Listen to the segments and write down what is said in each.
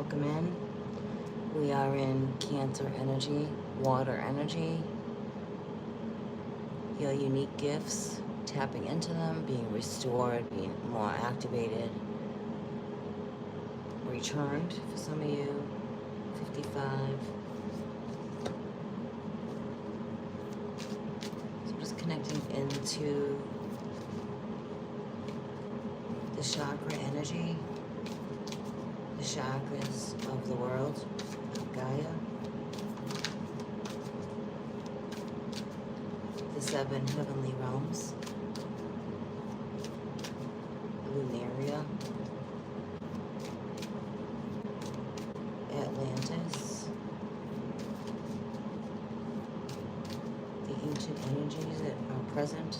welcome in. We are in Cancer energy, water energy, your unique gifts, tapping into them, being restored, being more activated, returned for some of you, 55. So I'm just connecting into the chakra energy, the chakras of the world, of Gaia, the 7 heavenly realms, Lunaria, Atlantis, the ancient energies that are present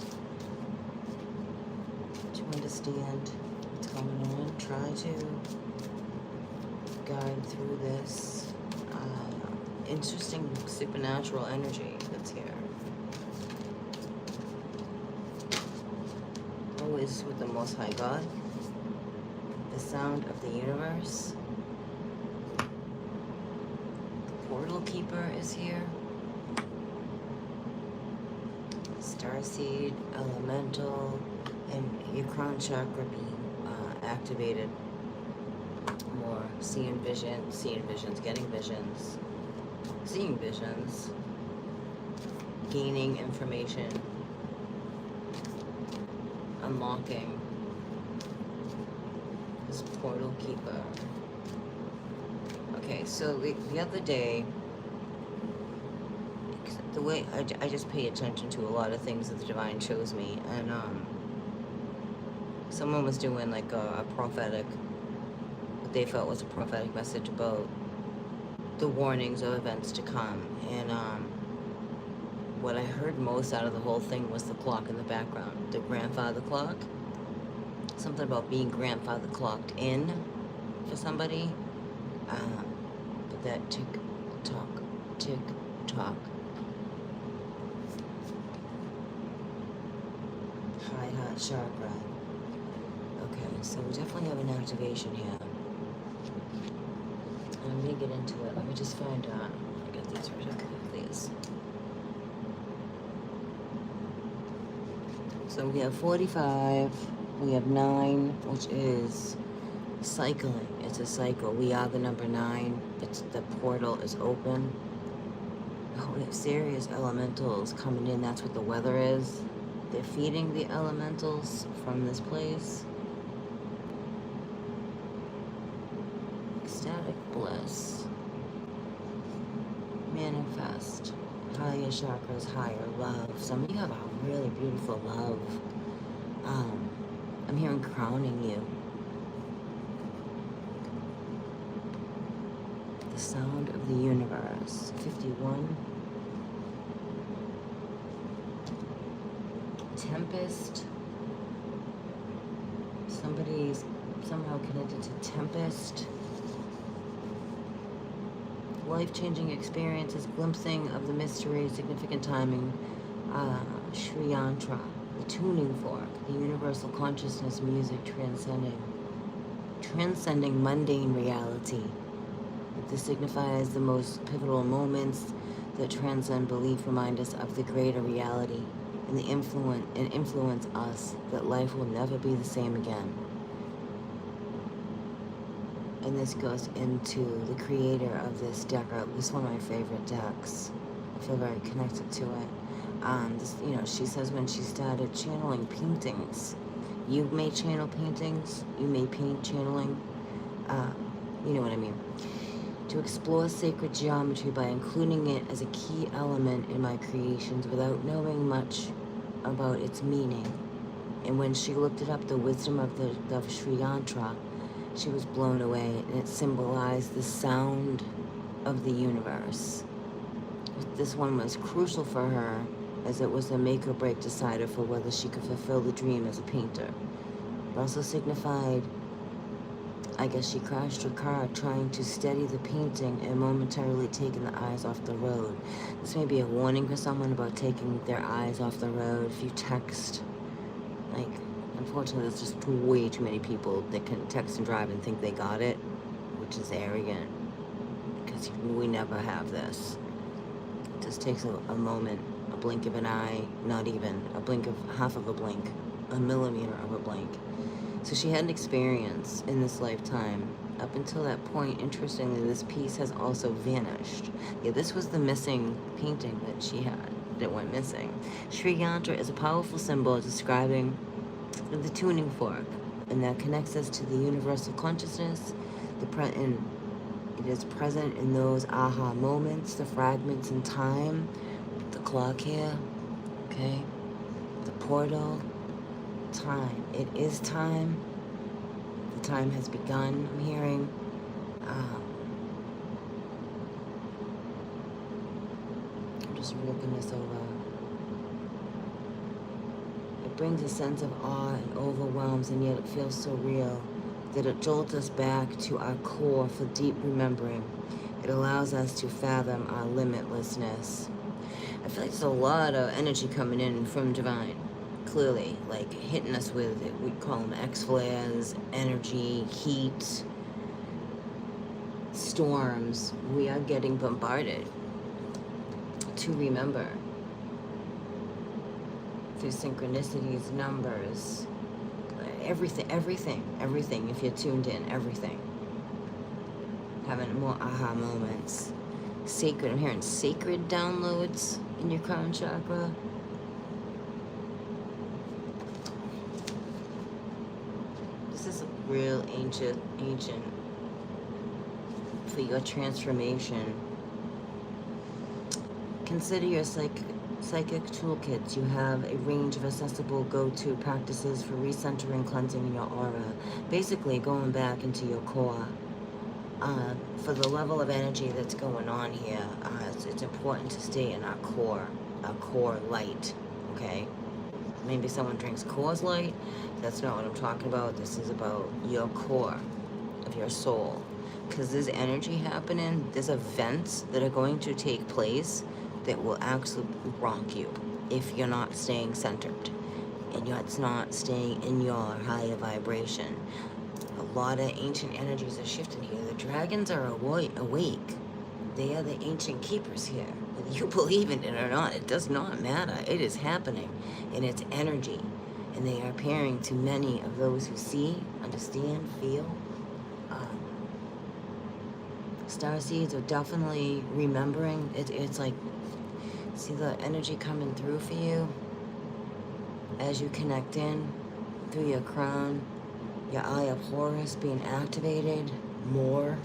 to understand what's going on. Try to guide through this interesting supernatural energy that's here. Always with the Most High God, the sound of the universe. The portal keeper is here. Starseed, elemental, and your crown chakra being activated. More seeing visions, getting visions, seeing visions, gaining information, unlocking this portal keeper. Okay, so the other day, the way I just pay attention to a lot of things that the divine shows me, and someone was doing like a prophetic, what they felt was a prophetic message about the warnings of events to come, and what I heard most out of the whole thing was the clock in the background, the grandfather clock. Something about being grandfather clocked in for somebody. But that tick tock, tick tock. High heart chakra. Okay, so we definitely have an activation here. And I'm gonna get into it. Let me just find out. I got these right up here, please. So we have 45, we have 9, which is cycling. It's a cycle. We are the number 9. The portal is open. Oh, we have serious elementals coming in. That's what the weather is. They're feeding the elementals from this place. Ecstatic bliss. Manifest. Higher chakras, higher love. Some of you have a really beautiful love. I'm hearing crowning you. The sound of the universe. 51. Tempest. Somebody's somehow connected to Tempest. Life-changing experiences, glimpsing of the mystery, significant timing. Sri Yantra, the tuning fork, the universal consciousness, music transcending mundane reality. This signifies the most pivotal moments that transcend belief, remind us of the greater reality and influence us that life will never be the same again. And this goes into the creator of this deck, or at least one of my favorite decks. I feel very connected to it. She says when she started channeling paintings, you may channel paintings, you may paint channeling, you know what I mean. To explore sacred geometry by including it as a key element in my creations without knowing much about its meaning. And when she looked it up, the wisdom of Sri Yantra, she was blown away, and it symbolized the sound of the universe. This one was crucial for her, as it was a make or break decider for whether she could fulfill the dream as a painter. It also signified, I guess she crashed her car trying to steady the painting and momentarily taking the eyes off the road. This may be a warning for someone about taking their eyes off the road. If you text, unfortunately, there's just way too many people that can text and drive and think they got it. which is arrogant, because we never have this. It just takes a moment, a blink of an eye, not even, a blink of half of a blink, a millimeter of a blink. So she had an experience in this lifetime. Up until that point, interestingly, this piece has also vanished. Yeah, this was the missing painting that she had that went missing. Sri Yantra is a powerful symbol describing the tuning fork, and that connects us to the universal consciousness. And it is present in those aha moments, the fragments in time, the clock here, okay, the portal, time. It is time. The time has begun. I'm hearing. I'm just looking this over. It brings a sense of awe and overwhelms, and yet it feels so real that it jolts us back to our core for deep remembering. It allows us to fathom our limitlessness. I feel like there's a lot of energy coming in from Divine, clearly, like hitting us with, we call them X-flares, energy, heat, storms. We are getting bombarded to remember through synchronicities, numbers, everything, if you're tuned in, everything. Having more aha moments. Sacred, I'm hearing sacred downloads in your crown chakra. This is a real ancient for your transformation. Consider your psychic toolkits. You have a range of accessible go-to practices for recentering, cleansing your aura. Basically, going back into your core. For the level of energy that's going on here, it's important to stay in our core light, okay? Maybe someone drinks Coors Light. That's not what I'm talking about. This is about your core of your soul. Because there's energy happening, there's events that are going to take place that will actually rock you if you're not staying centered and you're not staying in your higher vibration. A lot of ancient energies are shifting here. The dragons are awake. They are the ancient keepers here. Whether you believe in it or not, it does not matter. It is happening in its energy. And they are appearing to many of those who see, understand, feel. Starseeds are definitely remembering. It's like, see the energy coming through for you as you connect in through your crown, your eye of Horus being activated more.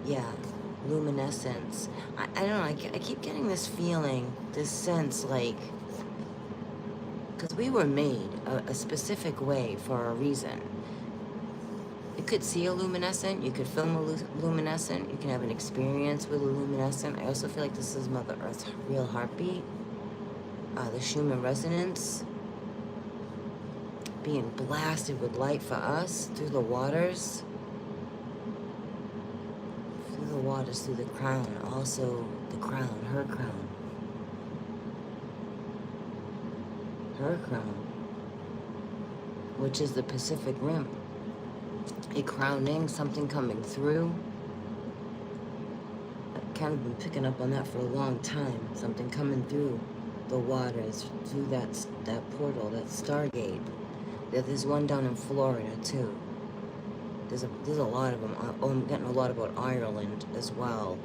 Yeah, luminescence. I don't know, I keep getting this feeling, this sense like, because we were made a specific way for a reason. You could see a luminescent, you could film a luminescent, you can have an experience with a luminescent. I also feel like this is Mother Earth's real heartbeat. The Schumann resonance being blasted with light for us through the waters. Through the waters, through the crown. Also the crown, her crown. Her crown. Which is the Pacific Rim. A crowning, something coming through. I've kind of been picking up on that for a long time. Something coming through the waters, through that portal, that Stargate. There's one down in Florida too. There's a lot of them. I'm getting a lot about Ireland as well.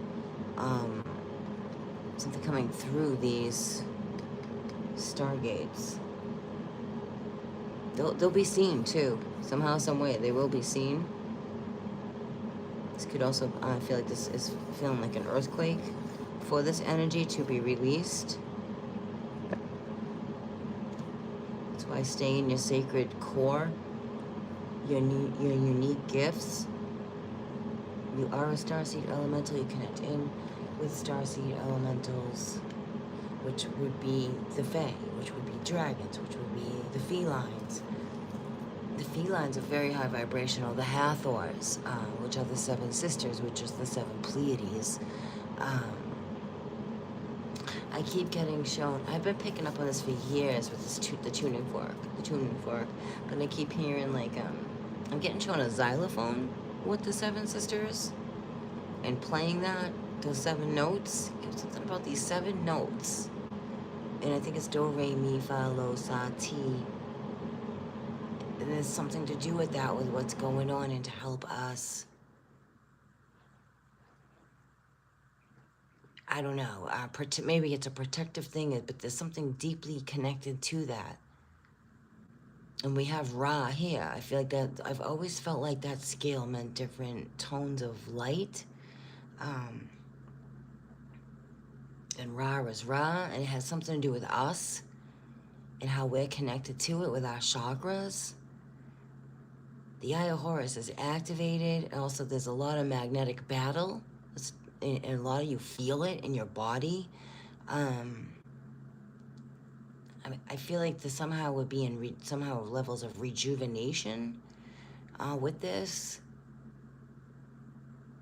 Something coming through these Stargates. They'll be seen too. Somehow, some way, they will be seen. This could also, I feel like this is feeling like an earthquake for this energy to be released. That's why stay in your sacred core, your unique gifts. You are a starseed elemental. You connect in with starseed elementals, which would be the Fae, which would be dragons, which would be the felines. The felines are very high vibrational. The Hathors, which are the seven sisters, which is the seven Pleiades. I keep getting shown. I've been picking up on this for years with this the tuning fork, but I keep hearing like I'm getting shown a xylophone, with the Seven Sisters and playing that, those 7 notes. There's something about these 7 notes. And I think it's do, re, mi, fa, lo, sa, ti. And there's something to do with that, with what's going on, and to help us, I don't know, maybe it's a protective thing, but there's something deeply connected to that. And we have Ra here. I feel like that, I've always felt like that scale meant different tones of light. And Ra is Ra, and it has something to do with us and how we're connected to it with our chakras. The Eye of Horus is activated. Also, there's a lot of magnetic battle, and a lot of you feel it in your body. I feel like this somehow would be in somehow levels of rejuvenation with this,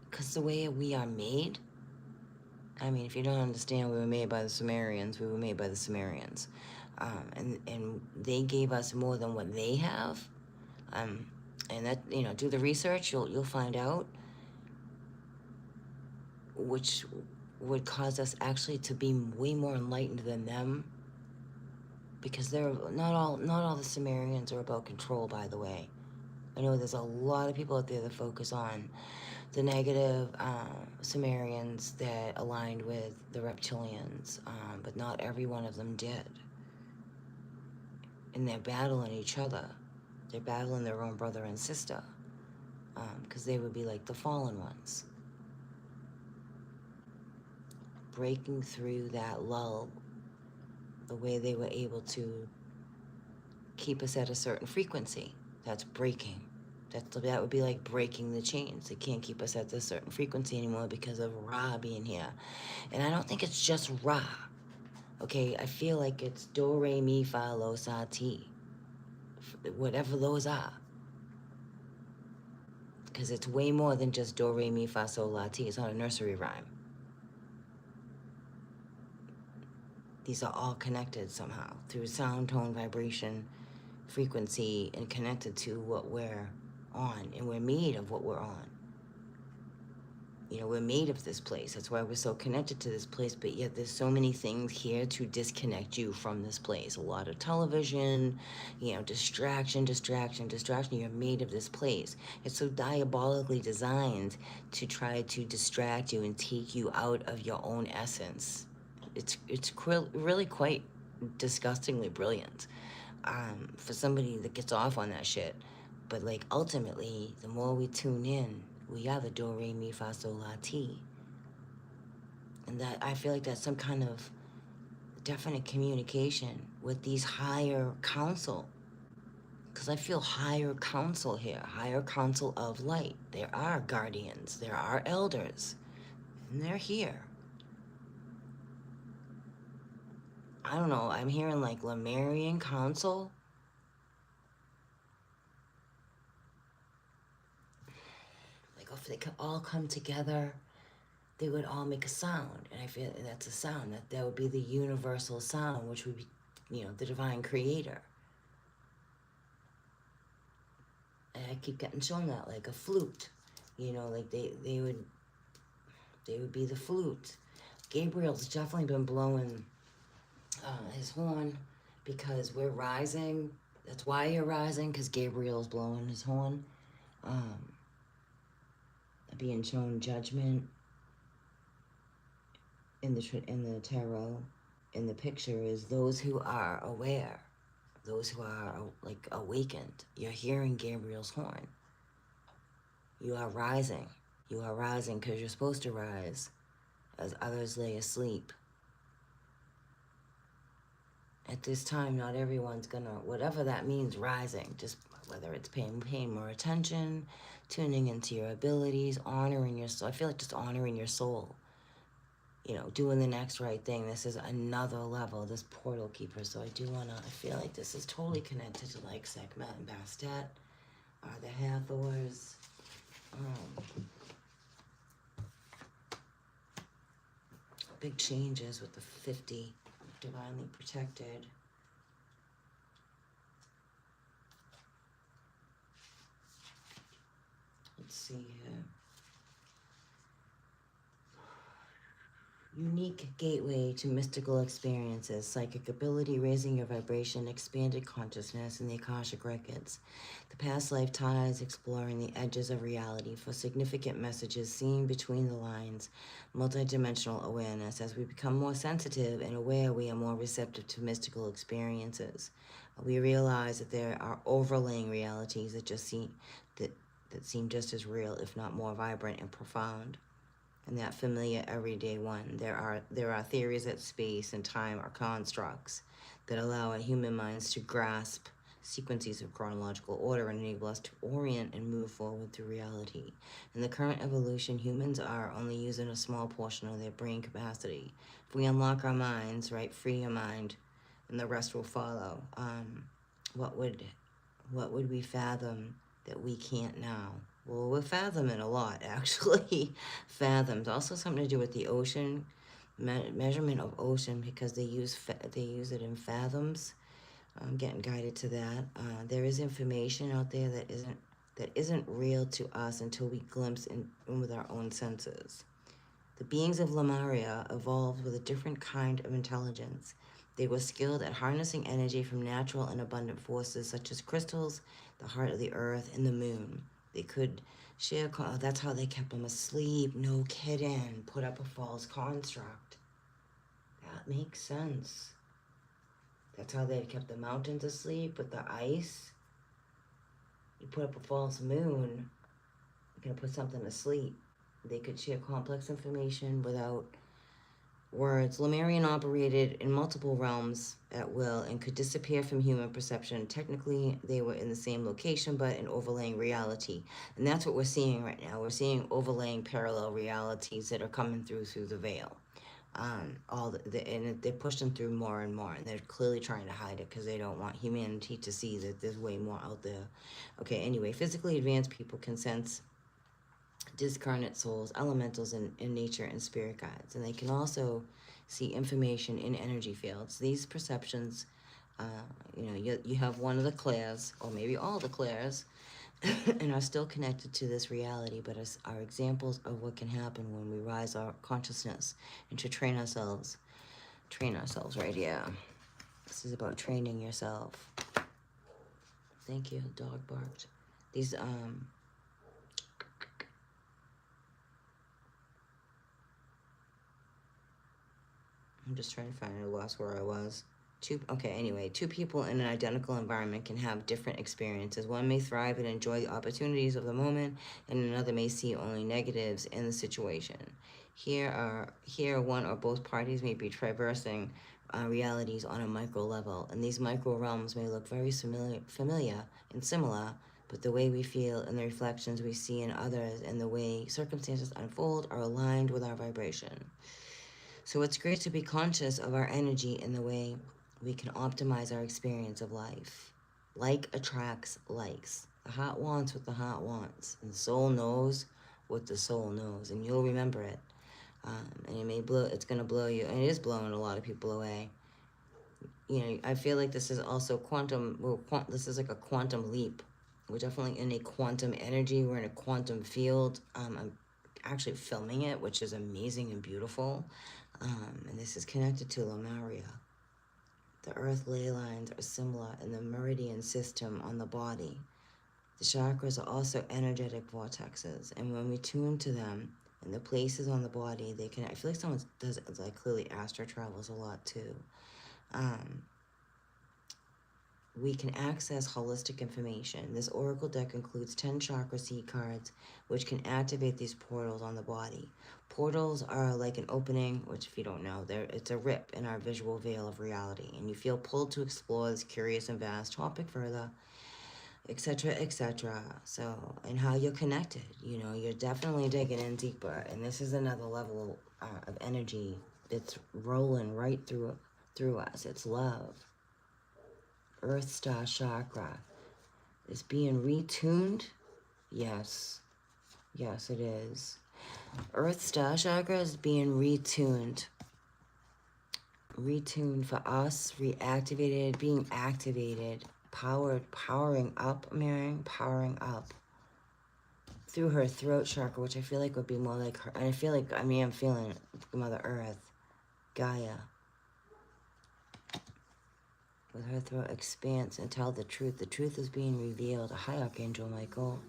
because the way we are made. I mean, if you don't understand, we were made by the Sumerians. We were made by the Sumerians, and they gave us more than what they have. And that, you know, do the research. You'll find out, which would cause us actually to be way more enlightened than them. Because they're not all the Sumerians are about control, by the way. I know there's a lot of people out there that focus on the negative Sumerians that aligned with the reptilians, but not every one of them did. And they're battling each other. They're battling their own brother and sister, because they would be like the fallen ones. Breaking through that lull, the way they were able to keep us at a certain frequency. That's breaking. That would be like breaking the chains. They can't keep us at this certain frequency anymore because of Ra being here. And I don't think it's just Ra. Okay, I feel like it's do, re, mi, fa, lo, sa, ti. Whatever those are. Because it's way more than just do, re, mi, fa, sol, la, ti. It's not a nursery rhyme. These are all connected somehow through sound, tone, vibration, frequency, and connected to what we're on. And we're made of what we're on. You know, we're made of this place. That's why we're so connected to this place, but yet there's so many things here to disconnect you from this place. A lot of television, you know, distraction. You're made of this place. It's so diabolically designed to try to distract you and take you out of your own essence. It's really quite disgustingly brilliant for somebody that gets off on that shit. But like, ultimately, the more we tune in, we are the do, re, mi, fa, sol, la, ti. And that, I feel like that's some kind of definite communication with these higher council. Because I feel higher council here, higher council of light. There are guardians, there are elders, and they're here. I don't know, I'm hearing like Lemurian council. Like if they could all come together, they would all make a sound. And I feel that's a sound, that would be the universal sound, which would be, you know, the divine creator. And I keep getting shown that, like a flute. You know, like they would be the flute. Gabriel's definitely been blowing his horn because we're rising. That's why you're rising, because Gabriel's blowing his horn. Being shown judgment in the tarot. In the picture is those who are aware, those who are like awakened. You're hearing Gabriel's horn. You are rising. You are rising because you're supposed to rise as others lay asleep. At this time, not everyone's gonna, whatever that means, rising, just whether it's paying more attention, tuning into your abilities, honoring your soul. I feel like just honoring your soul, you know, doing the next right thing. This is another level, this portal keeper. So I feel like this is totally connected to like Sekhmet and Bastet, the Hathors. Big changes with the 50, divinely protected. Let's Let's see here. Unique gateway to mystical experiences, psychic ability, raising your vibration, expanded consciousness, and the Akashic records. The past life ties, exploring the edges of reality for significant messages seen between the lines, multidimensional awareness. As we become more sensitive and aware, we are more receptive to mystical experiences. We realize that there are overlaying realities that that seem just as real, if not more vibrant and profound. And that familiar everyday one. There are theories that space and time are constructs that allow our human minds to grasp sequences of chronological order and enable us to orient and move forward through reality. In the current evolution, humans are only using a small portion of their brain capacity. If we unlock our minds, right, free your mind, and the rest will follow. What would we fathom that we can't now? Well, we're fathoming a lot, actually. Fathoms. Also something to do with the ocean, measurement of ocean, because they use it in fathoms. I'm getting guided to that. There is information out there that isn't real to us until we glimpse in with our own senses. The beings of Lemuria evolved with a different kind of intelligence. They were skilled at harnessing energy from natural and abundant forces such as crystals, the heart of the earth, and the moon. They could share, that's how they kept them asleep, no kidding, put up a false construct. That makes sense. That's how they kept the mountains asleep with the ice. You put up a false moon, you're gonna put something to sleep. They could share complex information without words. Lemurian operated in multiple realms at will and could disappear from human perception. Technically, they were in the same location, but in overlaying reality. And that's what we're seeing right now. We're seeing overlaying parallel realities that are coming through the veil. And they're pushing through more and more, and they're clearly trying to hide it because they don't want humanity to see that there's way more out there. Okay, anyway, physically advanced people can sense discarnate souls, elementals in nature, and spirit guides. And they can also see information in energy fields. These perceptions, you have one of the clairs, or maybe all the clairs, and are still connected to this reality, but are examples of what can happen when we rise our consciousness and to train ourselves. Train ourselves, right? Yeah. This is about training yourself. Thank you. Dog barked. These, I'm just trying to find, I lost where I was. Two people in an identical environment can have different experiences. One may thrive and enjoy the opportunities of the moment, and another may see only negatives in the situation. Here, one or both parties may be traversing realities on a micro level, and these micro realms may look very familiar and similar, but the way we feel and the reflections we see in others and the way circumstances unfold are aligned with our vibration. So it's great to be conscious of our energy and the way we can optimize our experience of life. Like attracts likes. The heart wants what the heart wants, and the soul knows what the soul knows, and you'll remember it. And it's gonna blow you, and it is blowing a lot of people away. I feel like this is also this is like a quantum leap. We're definitely in a quantum energy. We're in a quantum field. I'm actually filming it, which is amazing and beautiful. And this is connected to Lemuria. The earth ley lines are similar in the meridian system on the body. The chakras are also energetic vortexes, and when we tune to them and the places on the body, they can. I feel like someone does clearly astral travels a lot too. We can access holistic information. This oracle deck includes 10 chakra seed cards, which can activate these portals on the body. Portals are like an opening, which if you don't know, it's a rip in our visual veil of reality, and you feel pulled to explore this curious and vast topic further, etc., etc. So, and how you're connected, you're definitely digging in deeper, and this is another level of energy that's rolling right through us. It's love. Earth Star Chakra is being retuned. Yes, it is. Earth Star Chakra is being retuned for us, reactivated, being activated, powering up, powering up through her throat chakra, which I feel like would be more like her. And I feel like, I mean, I'm feeling Mother Earth, Gaia. With her throat expanse and tell the truth. The truth is being revealed. Hi, Archangel Michael.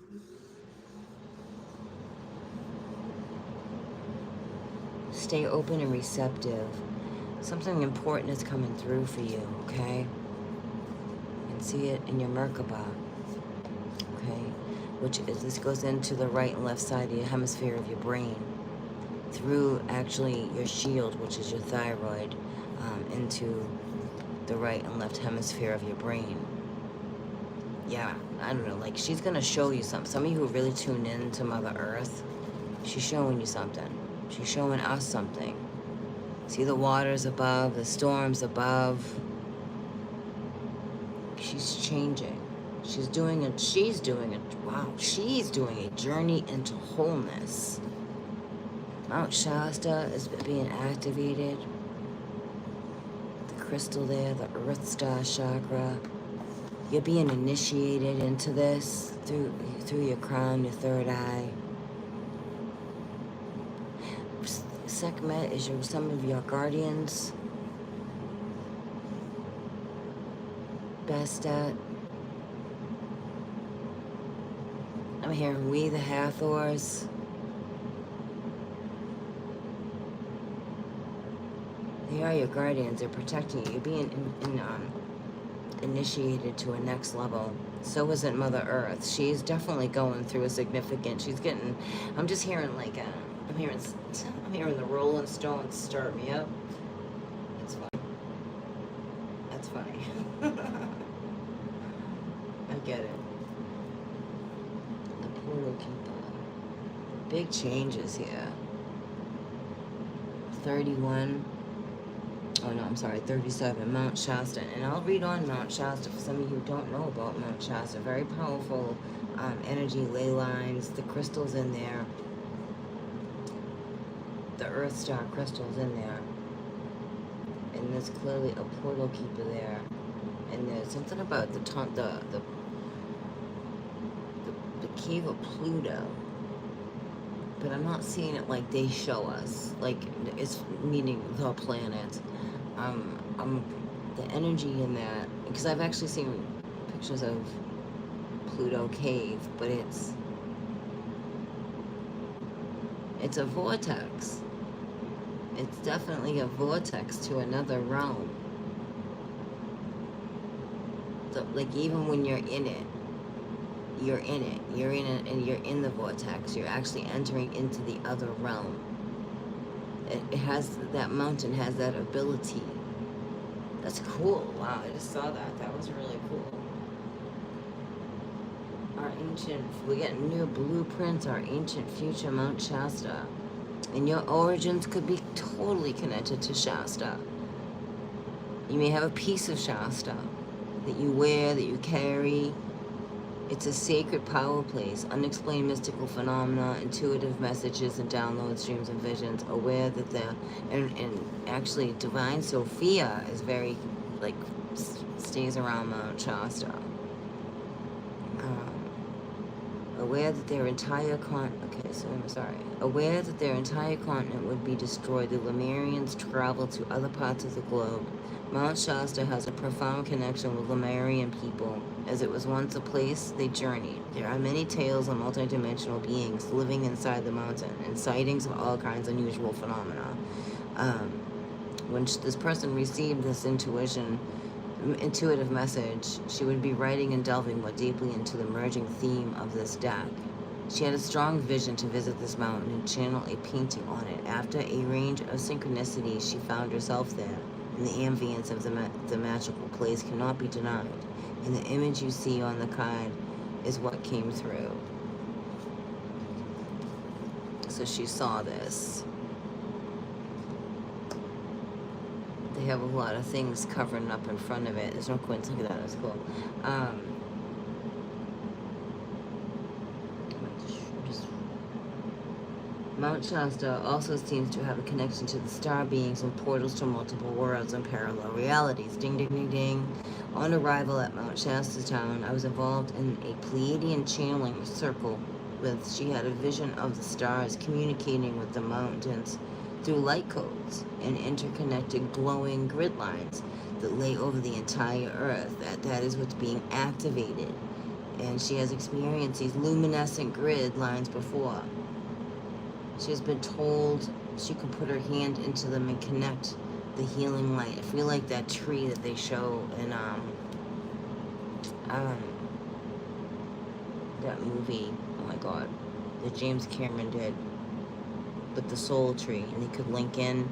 Stay open and receptive. Something important is coming through for you, okay? You can see it in your Merkaba, okay? Which is, this goes into the right and left side of your hemisphere of your brain. Through, actually, your shield, which is your thyroid, into the right and left hemisphere of your brain. Yeah, I don't know, like, she's gonna show you something. Some of you who really tune in to Mother Earth, she's showing you something. She's showing us something. See the waters above, the storms above. She's changing. She's doing a journey into wholeness. Mount Shasta is being activated. The crystal there, the Earth Star chakra. You're being initiated into this through your crown, your third eye. Sekhmet is some of your guardians. Bastet. I'm hearing we the Hathors. They are your guardians. They're protecting you. You're being initiated to a next level. So isn't Mother Earth. She's definitely going through a significant. She's getting. I'm just hearing like I'm hearing the Rolling Stones start me up. It's funny. That's funny. I get it. The portal keeper. Big changes here. 31. Oh no, I'm sorry, 37, Mount Shasta. And I'll read on Mount Shasta for some of you who don't know about Mount Shasta. Very powerful energy, ley lines, the crystals in there. The Earth Star crystals in there. And there's clearly a portal keeper there. And there's something about the cave of Pluto. But I'm not seeing it like they show us. Like, it's meaning the planet. The energy in that, because I've actually seen pictures of Pluto cave, but it's a vortex. It's definitely a vortex to another realm. So, like, even when you're in it, you're in it, and you're in the vortex. You're actually entering into the other realm. It has, that mountain has that ability. That's cool. Wow, I just saw that. That was really cool. Our ancient, we get new blueprints, our ancient future, Mount Shasta. And your origins could be totally connected to Shasta. You may have a piece of Shasta that you wear, that you carry. It's a sacred power place, unexplained mystical phenomena, intuitive messages and downloads, dreams and visions, aware that and actually Divine Sophia is very, like, stays around Mount Shasta. Aware that their entire aware that their entire continent would be destroyed, the Lemurians traveled to other parts of the globe. Mount Shasta has a profound connection with Lemurian people, as it was once a place they journeyed. There are many tales of multidimensional beings living inside the mountain, and sightings of all kinds of unusual phenomena. When this person received this intuitive message, she would be writing and delving more deeply into the merging theme of this deck. She had a strong vision to visit this mountain and channel a painting on it. After a range of synchronicities, she found herself there, and the ambience of the magical place cannot be denied. And the image you see on the card is what came through. So she saw this. They have a lot of things covering up in front of it. There's no coincidence. Look at that. That's cool. Mount Shasta also seems to have a connection to the star beings and portals to multiple worlds and parallel realities. Ding, ding, ding, ding. On arrival at Mount Shasta Town, I was involved in a Pleiadian channeling circle with, she had a vision of the stars communicating with the mountains through light codes and interconnected glowing grid lines that lay over the entire earth. That is what's being activated. And she has experienced these luminescent grid lines before. She has been told she can put her hand into them and connect the healing light. I feel like that tree that they show in that movie, oh my god, that James Cameron did with the soul tree, and they could link in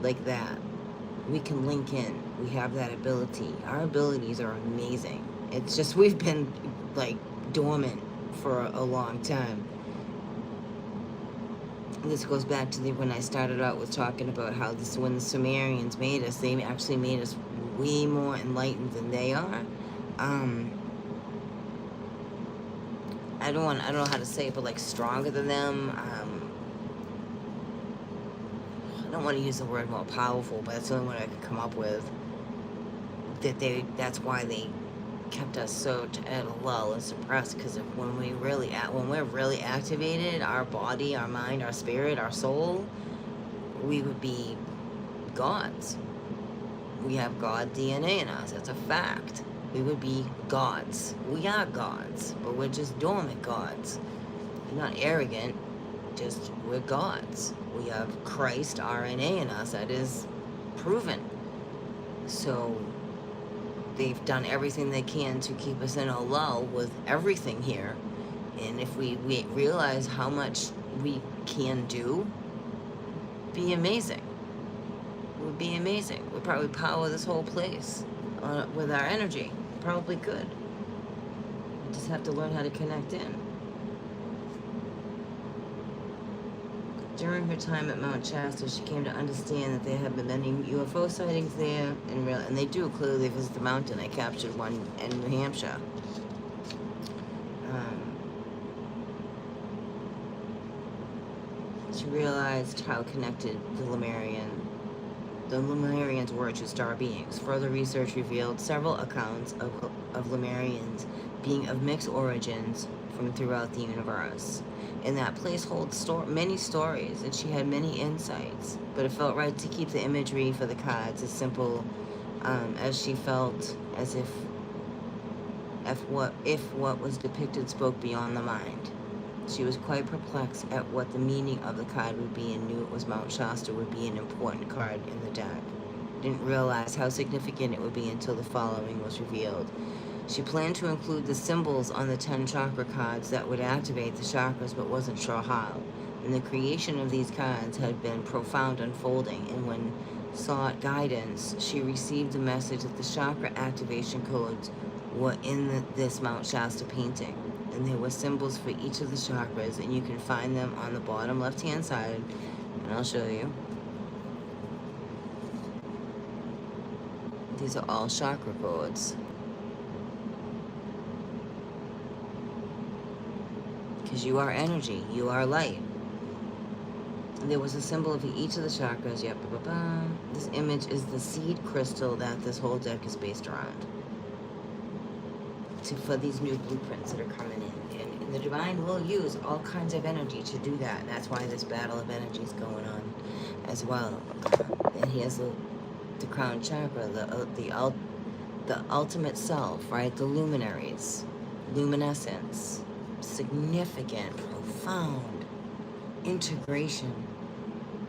like that. We can link in. We have that ability. Our abilities are amazing. It's just we've been like dormant for a long time. This goes back to when I started out with talking about how when the Sumerians made us, they actually made us way more enlightened than they are. I don't know how to say it, but like stronger than them. I don't want to use the word more powerful, but that's the only one I could come up with. That's why they kept us so at a lull and suppressed, because when we're really activated, our body, our mind, our spirit, our soul, we would be gods. We have God DNA in us. That's a fact. We would be gods. We are gods, but we're just dormant gods. We're not arrogant, just we're gods. We have Christ RNA in us. That is proven. So they've done everything they can to keep us in a lull with everything here. And if we realize how much we can do, be amazing. It would be amazing. We'd probably power this whole place with our energy. Probably could. We just have to learn how to connect in. During her time at Mount Shasta, she came to understand that there have been many UFO sightings there, and they do clearly visit the mountain. I captured one in New Hampshire. She realized how connected the Lemurians were to star beings. Further research revealed several accounts of Lemurians being of mixed origins from throughout the universe. And that place holds many stories, and she had many insights. But it felt right to keep the imagery for the cards as simple as she felt, as if what was depicted spoke beyond the mind. She was quite perplexed at what the meaning of the card would be, and knew it was Mount Shasta would be an important card in the deck. Didn't realize how significant it would be until the following was revealed. She planned to include the symbols on the 10 chakra cards that would activate the chakras, but wasn't sure how. And the creation of these cards had been profound unfolding, and when sought guidance, she received the message that the chakra activation codes were in this Mount Shasta painting. And there were symbols for each of the chakras, and you can find them on the bottom left-hand side, and I'll show you. These are all chakra codes. Because you are energy, you are light. And there was a symbol of each of the chakras. Yep. This image is the seed crystal that this whole deck is based around. For these new blueprints that are coming in. And the divine will use all kinds of energy to do that. And that's why this battle of energy is going on as well. And here's the crown chakra, the ultimate self, right? The luminaries, luminescence, significant, profound integration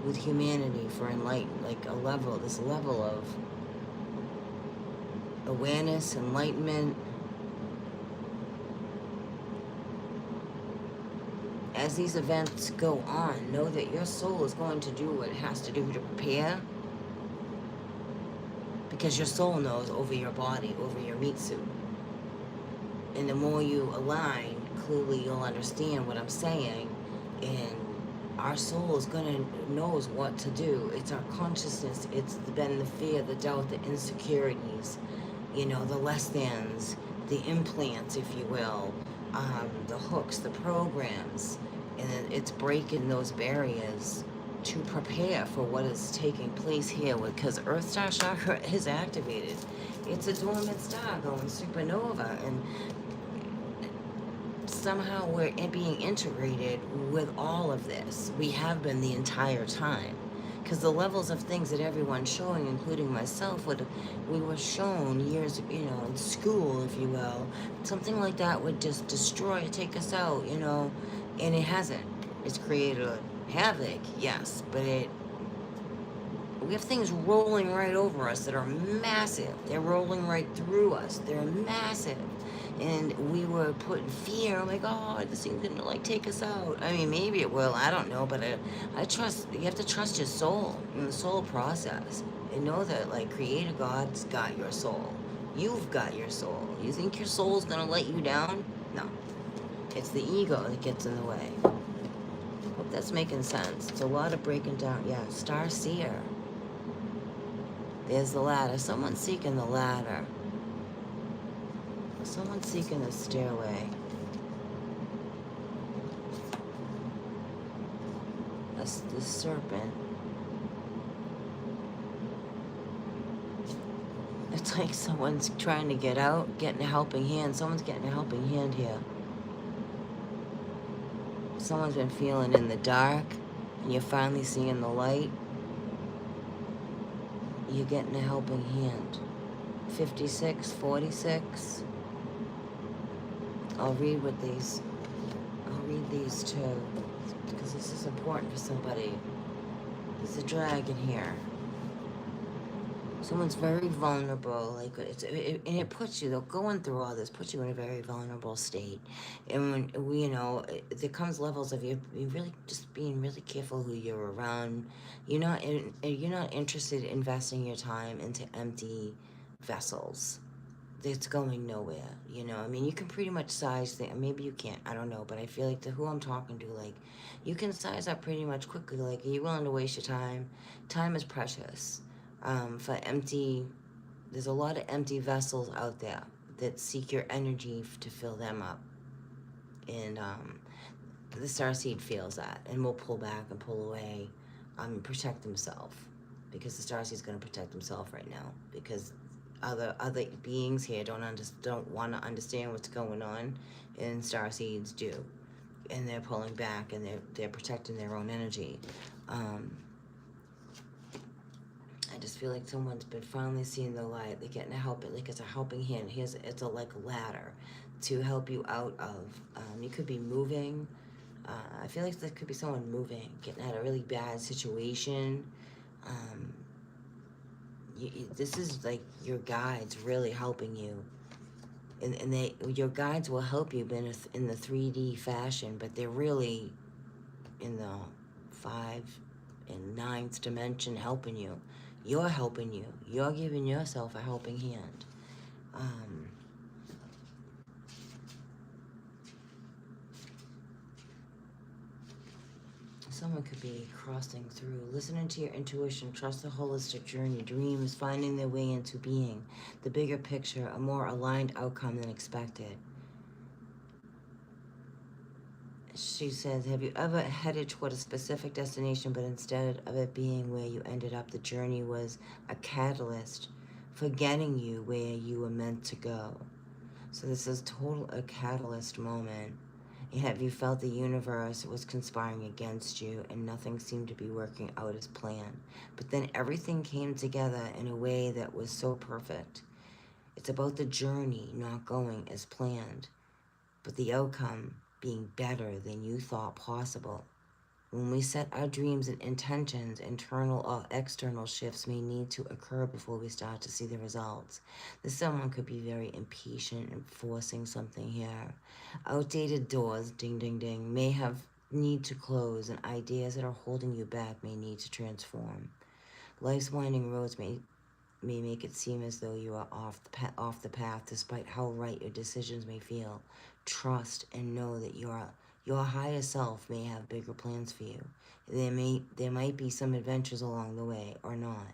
with humanity for enlightenment, like this level of awareness, enlightenment. As these events go on, know that your soul is going to do what it has to do to prepare, because your soul knows over your body, over your meat suit. And the more you align, clearly you'll understand what I'm saying, and our soul is knows what to do. It's our consciousness. It's been the fear, the doubt, the insecurities, the less thans, the implants, if you will, the hooks, the programs, and it's breaking those barriers to prepare for what is taking place here, because Earth Star Chakra is activated. It's a dormant star going supernova, and somehow we're being integrated with all of this. We have been the entire time. Because the levels of things that everyone's showing, including myself, we were shown years, in school, if you will, something like that would just destroy, take us out, and it hasn't. It's created a havoc, yes, but we have things rolling right over us that are massive. They're rolling right through us. They're massive. And we were put in fear. Oh my God, this thing's gonna take us out. I mean, maybe it will. I don't know, but I trust. You have to trust your soul in the soul process, and know that Creator God's got your soul. You've got your soul. You think your soul's gonna let you down? No, it's the ego that gets in the way. Hope that's making sense. It's a lot of breaking down. Yeah, Star Seer. There's the ladder. Someone's seeking the ladder. Someone's seeking the stairway. That's the serpent. It's like someone's trying to get out, getting a helping hand. Someone's getting a helping hand here. Someone's been feeling in the dark, and you're finally seeing the light. You're getting a helping hand. 56, 46. I'll read these too, because this is important for somebody. There's a dragon here. Someone's very vulnerable, and it puts you, though, going through all this puts you in a very vulnerable state. And when there comes levels of you really just being really careful who you're around. You're not interested in investing your time into empty vessels. It's going nowhere. I mean, you can pretty much size things. Maybe you can't. I don't know, but I feel like who I'm talking to, you can size up pretty much quickly. Are you willing to waste your time? Time is precious. There's a lot of empty vessels out there that seek your energy to fill them up. And the starseed feels that and will pull back and pull away, protect himself, because the starseed's going to protect himself right now, because other beings here don't want to understand what's going on, and starseeds do, and they're pulling back, and they're protecting their own energy. I just feel like someone's been finally seeing the light. They're getting a helping, it's a helping hand. It's a ladder to help you out of. You could be moving. I feel like there could be someone moving, getting out of a really bad situation. This is like your guides really helping you, and your guides will help you in the 3D fashion, but they're really in the 5 and 9th dimension helping you. You're helping you. You're giving yourself a helping hand. Someone could be crossing through, listening to your intuition, trust the holistic journey, dreams finding their way into being, the bigger picture, a more aligned outcome than expected. She says, have you ever headed toward a specific destination, but instead of it being where you ended up, the journey was a catalyst for getting you where you were meant to go? So this is a catalyst moment. Have you felt the universe was conspiring against you and nothing seemed to be working out as planned? But then everything came together in a way that was so perfect. It's about the journey not going as planned, but the outcome being better than you thought possible. When we set our dreams and intentions, internal or external shifts may need to occur before we start to see the results. Someone could be very impatient and forcing something here. Outdated doors, ding, ding, ding, may need to close, and ideas that are holding you back may need to transform. Life's winding roads may make it seem as though you are off the path, despite how right your decisions may feel. Trust and know that your higher self may have bigger plans for you. There might be some adventures along the way, or not.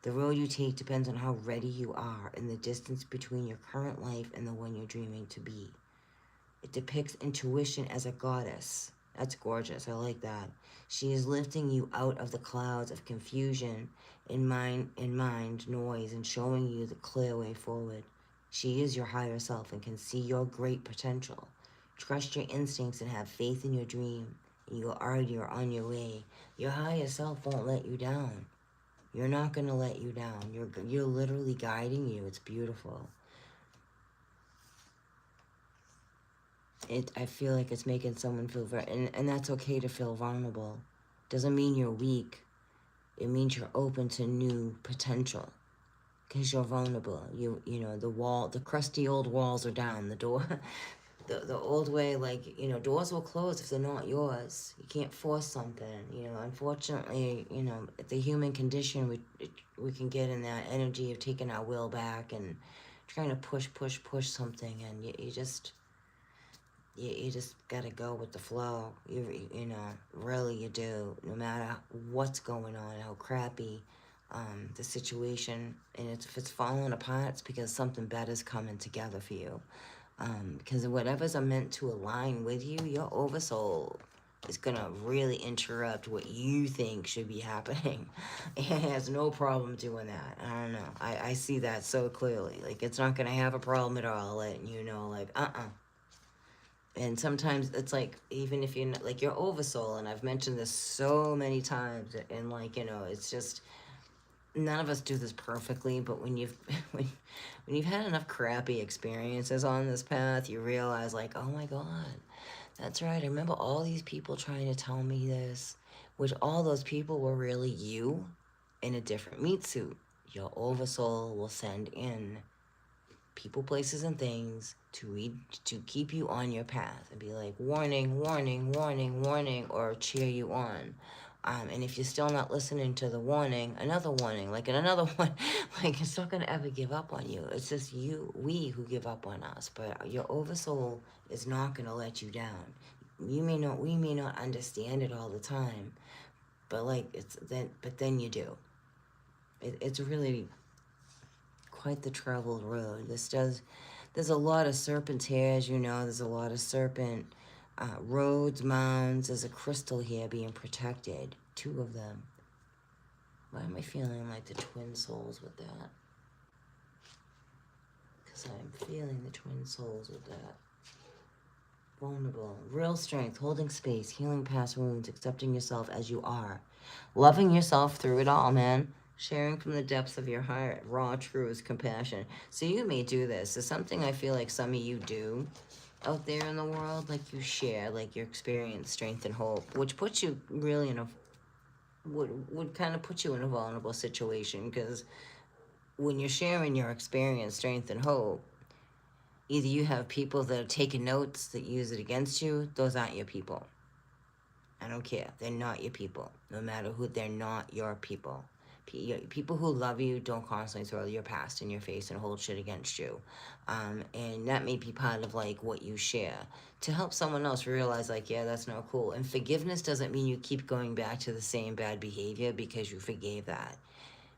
The road you take depends on how ready you are and the distance between your current life and the one you're dreaming to be. It depicts intuition as a goddess. That's gorgeous. I like that. She is lifting you out of the clouds of confusion in mind noise and showing you the clear way forward. She is your higher self and can see your great potential. Trust your instincts and have faith in your dream. You're already on your way. Your higher self won't let you down. You're not going to let you down. You're literally guiding you. It's beautiful. I feel like it's making someone feel and that's okay to feel vulnerable. Doesn't mean you're weak. It means you're open to new potential. Because you're vulnerable. You know, the crusty old walls are down. The door, the old way, like, you know, doors will close if they're not yours. You can't force something, you know. Unfortunately, you know, the human condition, we can get in that energy of taking our will back and trying to push something, and you just gotta go with the flow. You know, really you do. No matter what's going on, how crappy the situation, and if it's falling apart, it's because something better's coming together for you. Because whatever's meant to align with you, your oversoul is gonna really interrupt what you think should be happening. It has no problem doing that. I don't know. I see that so clearly. Like, it's not gonna have a problem at all letting you know, like, And sometimes it's like, even if you're not, like, your oversoul, and I've mentioned this so many times, and like, you know, it's just, none of us do this perfectly, but when you've when you've had enough crappy experiences on this path, you realize, like, oh my God, that's right. I remember all these people trying to tell me this, which all those people were really you in a different meat suit. Your oversoul will send in people, places, and things to keep you on your path and be like, warning, warning, warning, warning, or cheer you on. And if you're still not listening to the warning, another warning, like, and another one, like, it's not going to ever give up on you. It's just we who give up on us. But your oversoul is not going to let you down. We may not understand it all the time, but like, but then you do. It's really quite the traveled road. There's a lot of serpents here, as you know. There's a lot of serpent roads, mounds. There's a crystal here being protected. 2 of them. Why am I feeling like the twin souls with that? Because I'm feeling the twin souls with that. Vulnerable, real strength, holding space, healing past wounds, accepting yourself as you are, loving yourself through it all, man. Sharing from the depths of your heart, raw truth, compassion. So you may do this. It's something I feel like some of you do out there in the world. Like, you share, like, your experience, strength, and hope, which puts you really in a, would kind of put you in a vulnerable situation. Because when you're sharing your experience, strength, and hope, either you have people that are taking notes that use it against you. Those aren't your people. I don't care. They're not your people. No matter who, they're not your people. People who love you don't constantly throw your past in your face and hold shit against you. And that may be part of, like, what you share to help someone else realize, like, yeah, that's not cool. And forgiveness doesn't mean you keep going back to the same bad behavior because you forgave that.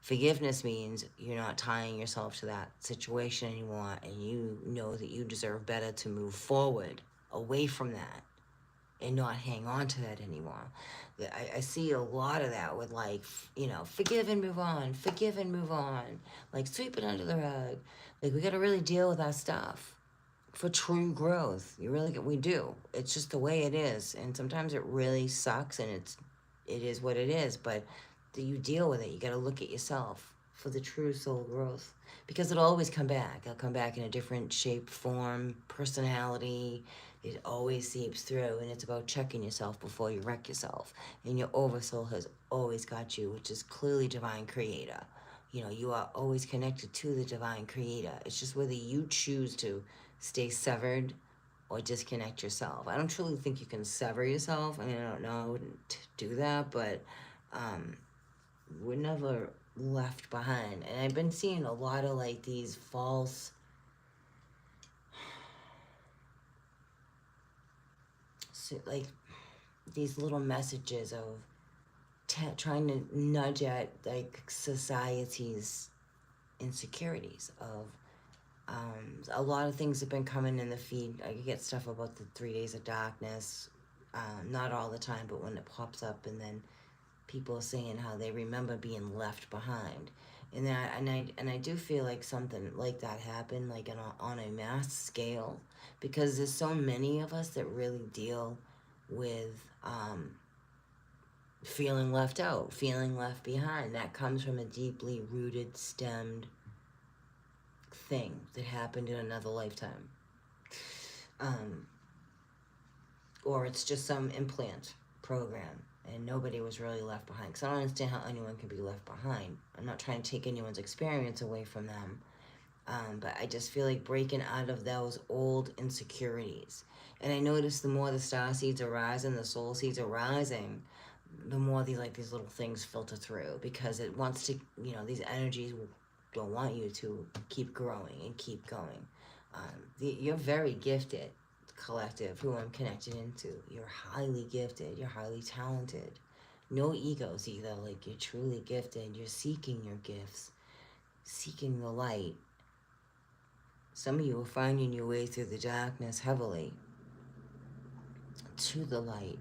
Forgiveness means you're not tying yourself to that situation anymore, and you know that you deserve better to move forward away from that and not hang on to that anymore. I see a lot of that with, like, you know, forgive and move on, forgive and move on, like, sweep it under the rug. Like, we got to really deal with our stuff for true growth. We do. It's just the way it is, and sometimes it really sucks, and it is what it is, but you deal with it. You got to look at yourself for the true soul growth, because it'll always come back. It'll come back in a different shape, form, personality. It always seeps through, and it's about checking yourself before you wreck yourself. And your oversoul has always got you, which is clearly divine creator. You know, you are always connected to the divine creator. It's just whether you choose to stay severed or disconnect yourself. I don't truly think you can sever yourself. I mean, I don't know, I wouldn't do that, but we're never left behind. And I've been seeing a lot of, like, these false, like, these little messages of trying to nudge at, like, society's insecurities of a lot of things have been coming in the feed. I get stuff about the 3 days of darkness, not all the time, but when it pops up, and then people saying how they remember being left behind. And I do feel like something like that happened, like on a mass scale, because there's so many of us that really deal with feeling left out, feeling left behind. That comes from a deeply rooted, stemmed thing that happened in another lifetime. Or it's just some implant program and nobody was really left behind. Because I don't understand how anyone can be left behind. I'm not trying to take anyone's experience away from them. But I just feel like breaking out of those old insecurities. And I notice the more the star seeds are rising, the soul seeds are rising, the more these little things filter through, because it wants to, these energies don't want you to keep growing and keep going. You're very gifted, collective, who I'm connected into. You're highly gifted. You're highly talented. No egos either. Like, you're truly gifted. You're seeking your gifts, seeking the light. Some of you are finding your way through the darkness heavily to the light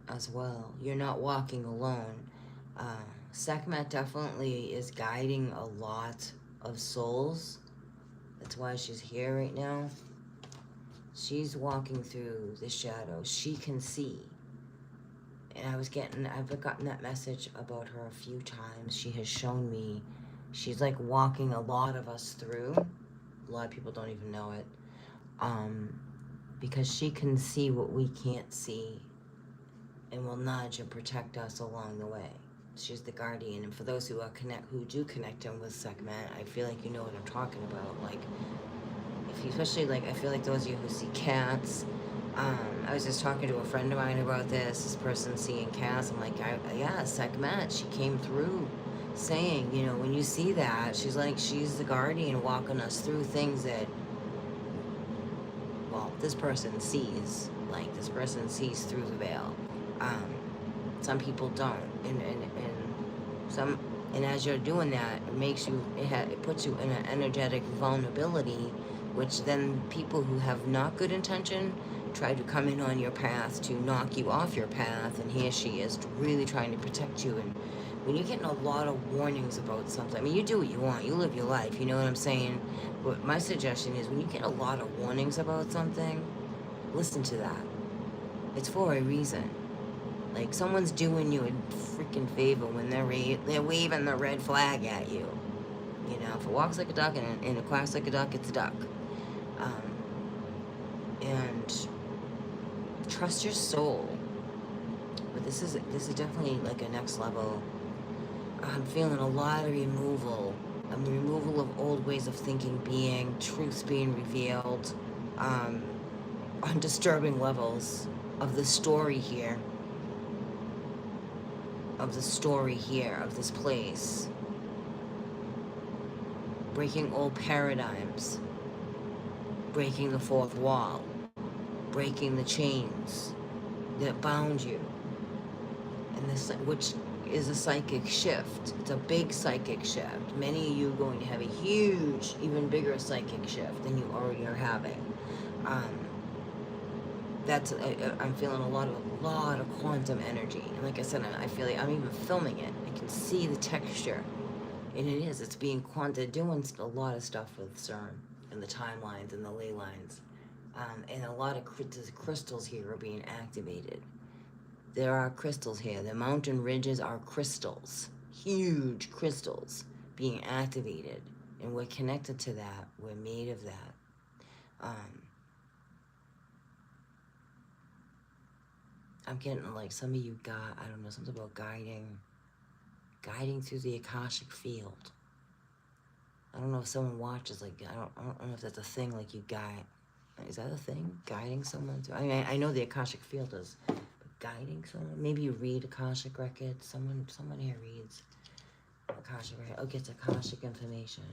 as well. You're not walking alone. Sekhmet definitely is guiding a lot of souls. That's why she's here right now. She's walking through the shadows. She can see. And I've gotten that message about her a few times. She has shown me she's like walking a lot of us through. A lot of people don't even know it. Because she can see what we can't see and will nudge and protect us along the way. She's the guardian, and for those who do connect in with Sekhmet, I feel like you know what I'm talking about. Like, especially I feel like those of you who see cats. I was just talking to a friend of mine about this person seeing cats. I'm like, yeah, Sekhmet, she came through saying, when you see that, she's the guardian walking us through things that, well, this person sees. Like, this person sees through the veil. Some people don't, and as you're doing that, it puts you in an energetic vulnerability, which then people who have not good intention try to come in on your path to knock you off your path, and here she is really trying to protect you. And when you're getting a lot of warnings about something, I mean, you do what you want, you live your life, you know what I'm saying? But my suggestion is, when you get a lot of warnings about something, listen to that. It's for a reason. Like, someone's doing you a freaking favor when they're waving the red flag at you. If it walks like a duck and it quacks like a duck, it's a duck. And trust your soul. But this is definitely like a next level. I'm feeling a lot of removal. Removal of old ways of thinking, truths being revealed, on disturbing levels of the story here. Of this place. Breaking old paradigms. Breaking the fourth wall. Breaking the chains that bound you. And this, which is a psychic shift. It's a big psychic shift. Many of you are going to have a huge, even bigger psychic shift than you already are having. I'm feeling a lot of quantum energy. And like I said, I feel like I'm even filming it. I can see the texture. And it's being quantum, doing a lot of stuff with CERN and the timelines and the ley lines. And a lot of crystals here are being activated. There are crystals here. The mountain ridges are crystals. Huge crystals being activated. And we're connected to that. We're made of that. I'm getting some of you got, I don't know, something about guiding through the Akashic field. I don't know if someone watches, I don't know if that's a thing, you guide. Is that a thing? Guiding someone through? I mean, I know the Akashic field is, but guiding someone? Maybe you read Akashic records. Someone here reads Akashic records. Oh, gets Akashic information.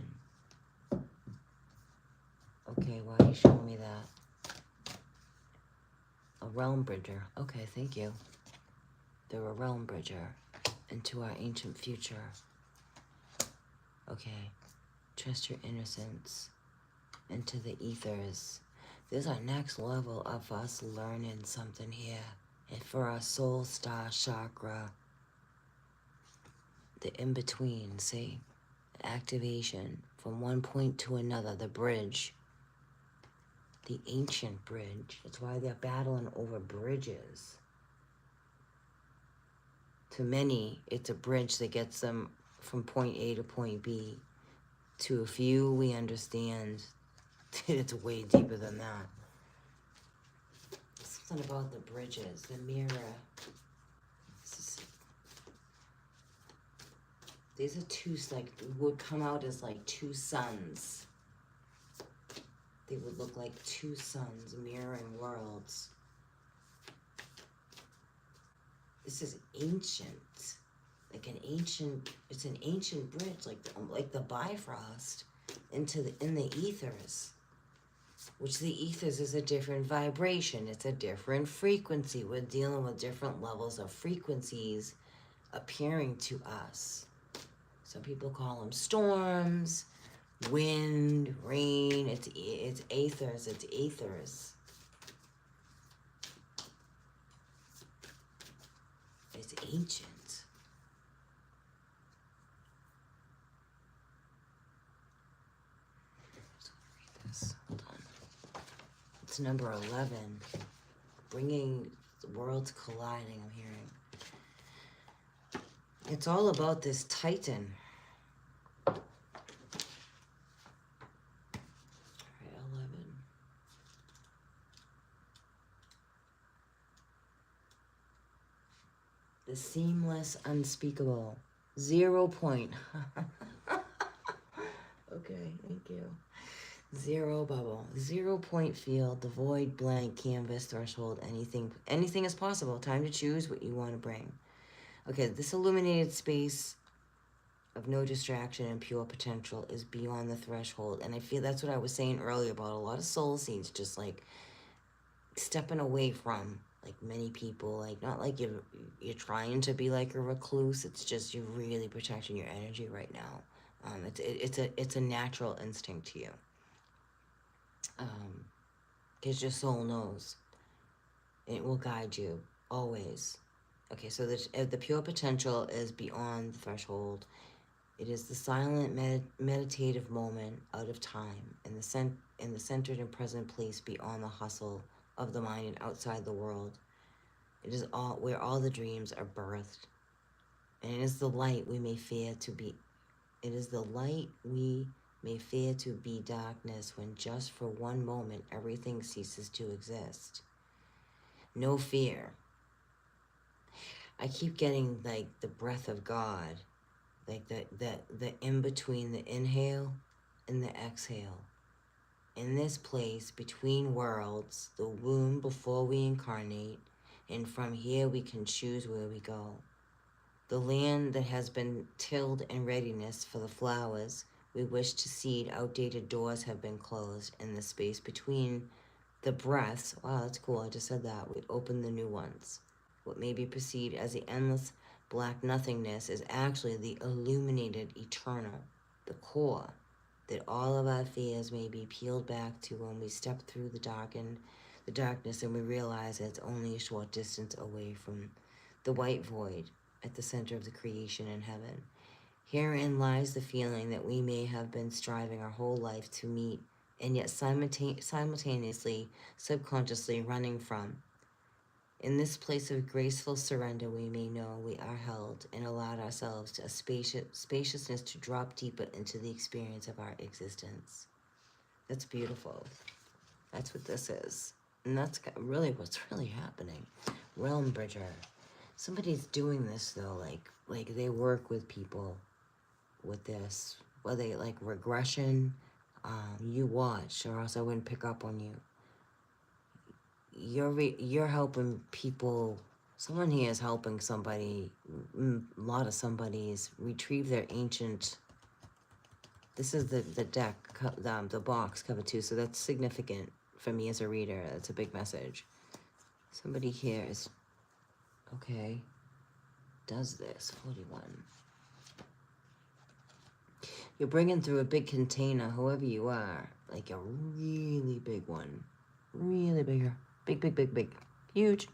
Okay, why are you showing me that? A realm bridger. Okay, thank you. They're a realm bridger into our ancient future. Okay. Trust your innocence into the ethers. This is our next level of us learning something here. And for our soul star chakra. the in-between, see? Activation from one point to another, the bridge. The ancient bridge. That's why they're battling over bridges. To many, it's a bridge that gets them from point A to point B. To a few, we understand that it's way deeper than that. Something about the bridges, the mirror. These are two, like, would come out as like two suns. They would look like two suns mirroring worlds. This is ancient, like an ancient. It's an ancient bridge, like the Bifrost, in the ethers. Which the ethers is a different vibration. It's a different frequency. We're dealing with different levels of frequencies appearing to us. Some people call them storms, wind, rain. It's ethers. It's ethers. It's ancient. Hold on. It's number 11. Bringing the worlds colliding, I'm hearing. It's all about this Titan. All right, 11. The seamless, unspeakable. 0 point. Okay, thank you. Zero bubble. 0 point field, the void, blank, canvas, threshold, anything is possible. Time to choose what you want to bring. Okay, this illuminated space of no distraction and pure potential is beyond the threshold. And I feel that's what I was saying earlier about a lot of soul seeds just like stepping away from, like many people, like not like you're trying to be like a recluse. It's just you're really protecting your energy right now. It's a natural instinct to you. Because your soul knows. It will guide you always. Okay, so the pure potential is beyond the threshold. It is the silent meditative moment out of time in the centered and present place beyond the hustle of the mind and outside the world. It is all where all the dreams are birthed. And it is the light we may fear to be. It is the light we may fear to be darkness when just for one moment everything ceases to exist. No fear. I keep getting like the breath of God, like the in between the inhale and the exhale. In this place between worlds, the womb before we incarnate, and from here we can choose where we go. The land that has been tilled in readiness for the flowers we wish to seed, outdated doors have been closed. In the space between the breaths, wow, that's cool, I just said that, we open the new ones. What may be perceived as the endless black nothingness is actually the illuminated eternal, the core, that all of our fears may be peeled back to when we step through the darkness and we realize that it's only a short distance away from the white void at the center of the creation in heaven. Herein lies the feeling that we may have been striving our whole life to meet, and yet simultaneously, subconsciously running from. In this place of graceful surrender, we may know we are held and allowed ourselves to a spaciousness to drop deeper into the experience of our existence. That's beautiful. That's what this is. And that's really what's really happening. Realm Bridger. Somebody's doing this though, like they work with people with this, whether they like regression, you watch, or else I wouldn't pick up on you. You're helping people. Someone here is helping somebody. A lot of somebody's retrieve their ancient. This is the deck, the box cover too. So that's significant for me as a reader. That's a big message. Somebody here is okay. Does this 41. You're bringing through a big container, whoever you are, like a really big one. Really bigger. Big. Huge.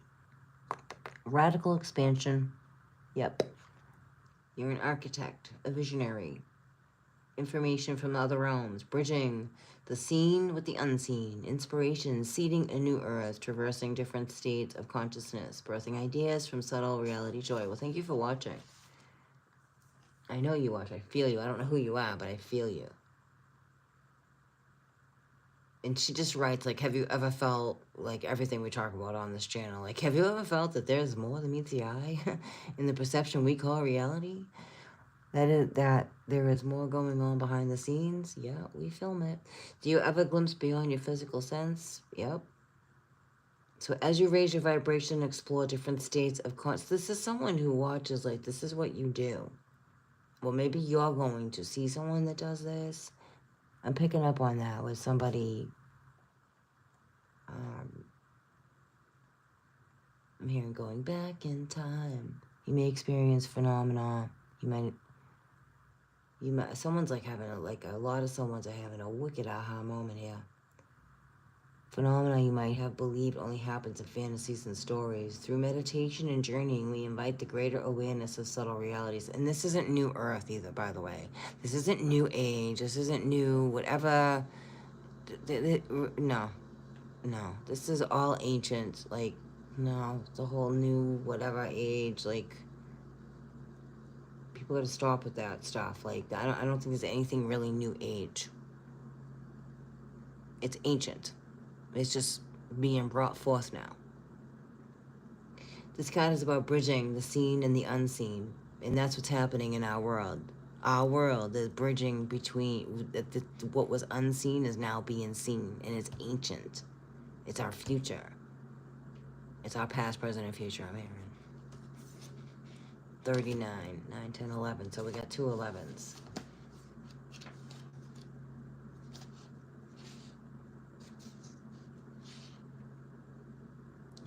Radical expansion. Yep. You're an architect, a visionary. Information from other realms, bridging the seen with the unseen, inspiration, seeding a new earth, traversing different states of consciousness, birthing ideas from subtle reality joy. Well, thank you for watching. I know you watch. I feel you. I don't know who you are, but I feel you. And she just writes, like, have you ever felt, like, everything we talk about on this channel, like, have you ever felt that there's more than meets the eye in the perception we call reality? That there is more going on behind the scenes? Yeah, we film it. Do you ever glimpse beyond your physical sense? Yep. So as you raise your vibration, explore different states of consciousness. This is someone who watches, like, this is what you do. Well, maybe you're going to see someone that does this. I'm picking up on that with somebody. I'm hearing going back in time. You may experience phenomena. Someone's like having a lot of someone's are having a wicked aha moment here. Phenomena you might have believed only happens in fantasies and stories. Through meditation and journeying, we invite the greater awareness of subtle realities. And this isn't New Earth either, by the way. This isn't New Age. This isn't new whatever. No. This is all ancient. Like, no, the whole new whatever age. Like, people gotta stop with that stuff. Like, I don't think there's anything really New Age. It's ancient. It's just being brought forth now. This card is about bridging the seen and the unseen, and that's what's happening in our world. Our world is bridging between what was unseen is now being seen, and it's ancient. It's our future. It's our past, present, and future. I'm hearing 39, 9, 10, 11. So we got 2 11s.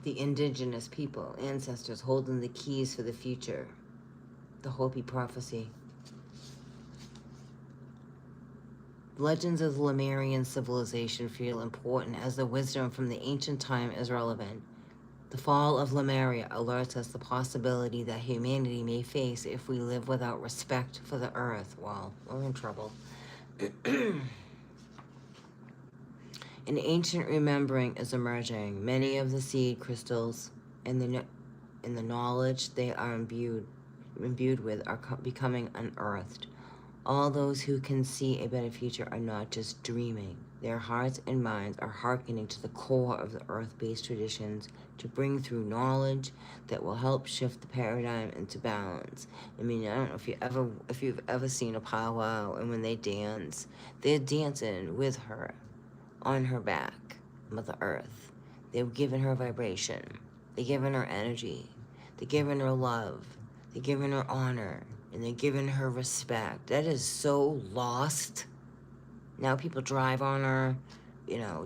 The indigenous people, ancestors holding the keys for the future. The Hopi prophecy. Legends of the Lemurian civilization feel important as the wisdom from the ancient time is relevant. The fall of Lemuria alerts us the possibility that humanity may face if we live without respect for the earth. Well, we're in trouble. An ancient remembering is emerging. Many of the seed crystals and the knowledge they are imbued with are becoming unearthed. All those who can see a better future are not just dreaming. Their hearts and minds are hearkening to the core of the earth-based traditions to bring through knowledge that will help shift the paradigm into balance. I mean, I don't know if you've ever seen a powwow, and when they dance, they're dancing with her, on her back, Mother Earth. They're giving her vibration. They're giving her energy. They're giving her love. They're giving her honor. And they're giving her respect. That is so lost. Now people drive on her,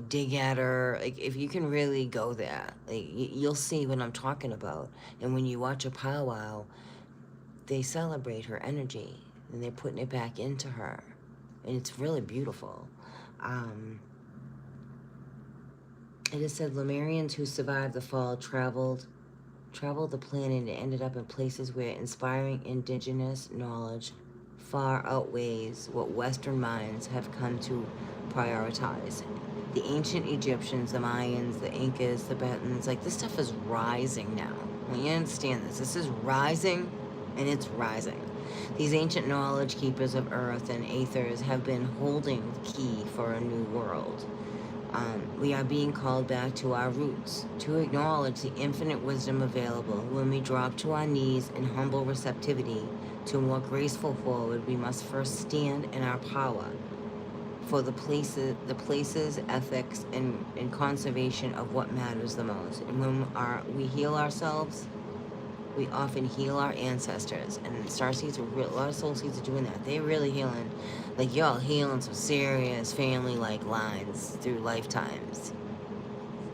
dig at her. Like, if you can really go there, like, you'll see what I'm talking about. And when you watch a powwow, they celebrate her energy. And they're putting it back into her. And it's really beautiful. It is said Lemurians who survived the fall traveled the planet and ended up in places where inspiring indigenous knowledge far outweighs what Western minds have come to prioritize. The ancient Egyptians, the Mayans, the Incas, the Tibetans, like, this stuff is rising now. When you understand this, this is rising, and it's rising. These ancient knowledge keepers of earth and aethers have been holding the key for a new world. We are being called back to our roots, to acknowledge the infinite wisdom available. When we drop to our knees in humble receptivity to a more graceful forward, we must first stand in our power for the places, ethics, and conservation of what matters the most. And when we heal ourselves, we often heal our ancestors. And starseeds, a lot of soul seeds are doing that. They're really healing. Like, y'all healing some serious family-like lines through lifetimes.